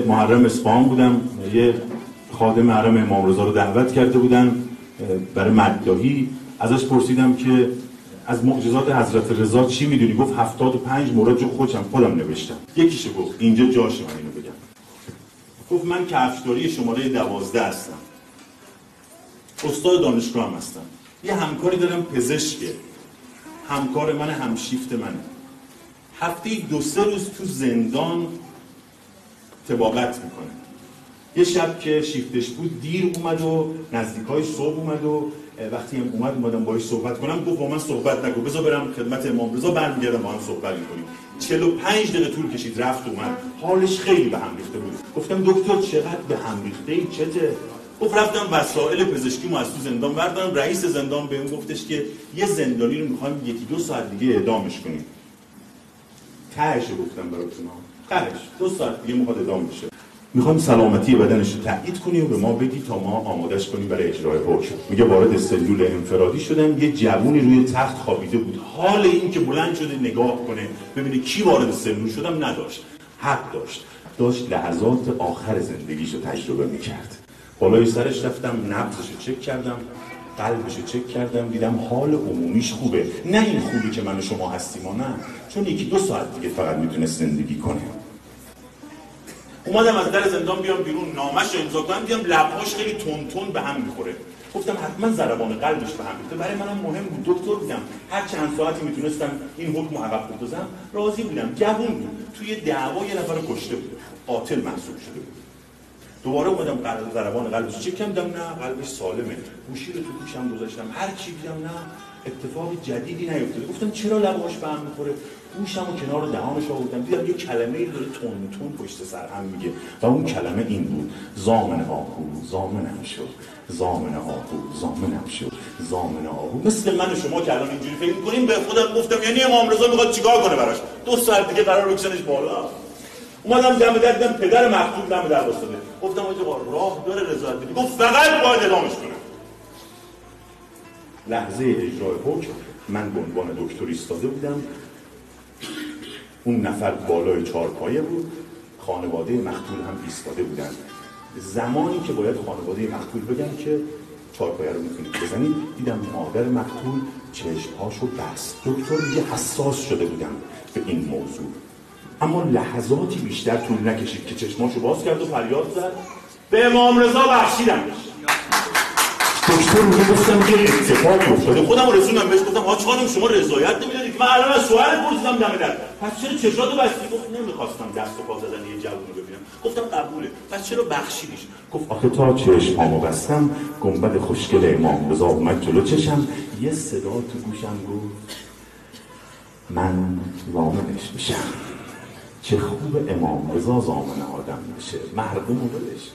محرم اصفهان بودم، یه خادم حرم امام رضا رو دعوت کرده بودن برای مدداهی. ازش پرسیدم که از معجزات حضرت رضا چی میدونی؟ گفت 75 مورد جو خودم نوشتم. یکیشو گفت اینجا جاشه من اینو بگم. گفت من کفشداری شماره 12 هستم، استاد دانشگاه هم هستم، یه همکاری دارم پزشکه، همکار من، همشیفت منه، هفته 2-3 روز تو زندان طباقت میکنه. یه شب که شیفتش بود دیر اومد و نزدیکای صبح اومد و وقتی هم اومدم باهاش صحبت کنم گفت با من صحبت نکن، بذار برم خدمت امام رضا، برمیگردم با هم صحبت میکنیم. 45 دقیقه طول کشید، رفت اومد، حالش خیلی به هم ریخته بود. گفتم دکتر چقدر به هم ریخته، چته؟ گفت رفتم وسایل پزشکیمو از تو زندان بردارم، رئیس زندان بهم گفتش که یه زندانی رو میخوایم 1-2 ساعت دیگه اعدامش کنیم. تهش گفتم براتون، تهش 2 ساعت دیگه میخواد اعدام بشه. میخوایم سلامتی بدنش رو تایید کنی و به ما بگی تا ما آمادش کنیم برای اجرای حکم. میگه وارد سلول انفرادی شدم، یه جوونی روی تخت خوابیده بود. حال این که بلند شده نگاه کنه ببینه کی وارد سلول شدم نداشت. حق داشت لحظات آخر زندگیشو تجربه میکرد. بالای سرش رفتم، نبضشو چک کردم، قلبشو چک کردم، دیدم حال عمومیش خوبه. نه این خوبی که من و شما هستیم و نه، چون 1-2 ساعت دیگه فقط میتونه زندگی کنه. اومدم از در زندان بیام بیرون، نامش رو امضا کنم، دیدم لبهاش خیلی تون به هم میخوره. گفتم حتما ضربان قلبش به هم ریخته. برای منم مهم بود، دکتر بودم، هر چند ساعتی میتونستم این حکم رو عقب بندازم. راضی بودم. جوون بود، توی دعوا یه نفر رو کشته بود، قاتل محسوب شده بود. دوباره اومدم ضربان قلبش چک کردم، نه قلبش سالمه. گوشی رو تو گوشم گذاشتم، هر چی دیدم نه اتفاق جدیدی نیفتاده. گفتم چرا لبهاش به هم میخوره؟ گوشمو کنار دهانش آوردم، دیدم یه کلمه‌ای داره تون پشت سر هم میگه و اون کلمه این بود: زامن آهو زامنم شد، زامن آهو زامنم شد، زامن آهو. مثل من و شما که الان اینجوری فکر می‌کنیم. به خودم گفتم یعنی امام رضا میخواد چیکار کنه براش؟ 2 ساعت دیگه قرار بکشنش بالا. اومدم دم در دیدم پدر مقتول دم در واسطه. گفتم آقا راه داره رضایت بدی؟ گفت فقط باید اعدامش کنه. لحظه اجرای حکم من به عنوان دکتر ایستاده بودم، اون نفر بالای چهارپایه بود، خانواده مقتول هم ایستاده بودن. زمانی که باید خانواده مقتول بگن که چهارپایه رو میتونید بزنید، دیدم مادر مقتول چشمهاشو بست. دکتر دیگه حساس شده بودم به این موضوع، اما لحظاتی بیشتر طول نکشید که چشماشو باز کرد و فریاد زد به امام رضا بخشیدمش. دکتر میگه گفتم که اتفاقی افتاده، خودم رسوندم بهش، گفتم آقا خانم شما رضایت نمیدادید؟ من الان از شوهرت پرسیدم دم در، پس چرا چشاتو بستی؟ گفت نمیخواستم دست و پا زدن یه جوون رو ببینم. گفتم قبوله، پس چرا بخشیدیش؟ گفت آخه تا چشمامو بستم گنبد خوشگل امام رضا اومد جلو چشم، یه صدا تو گوشم گفت من ضامنش میشم. چه خوب امام رضا ضامن آدم بشه، مردم رو ولش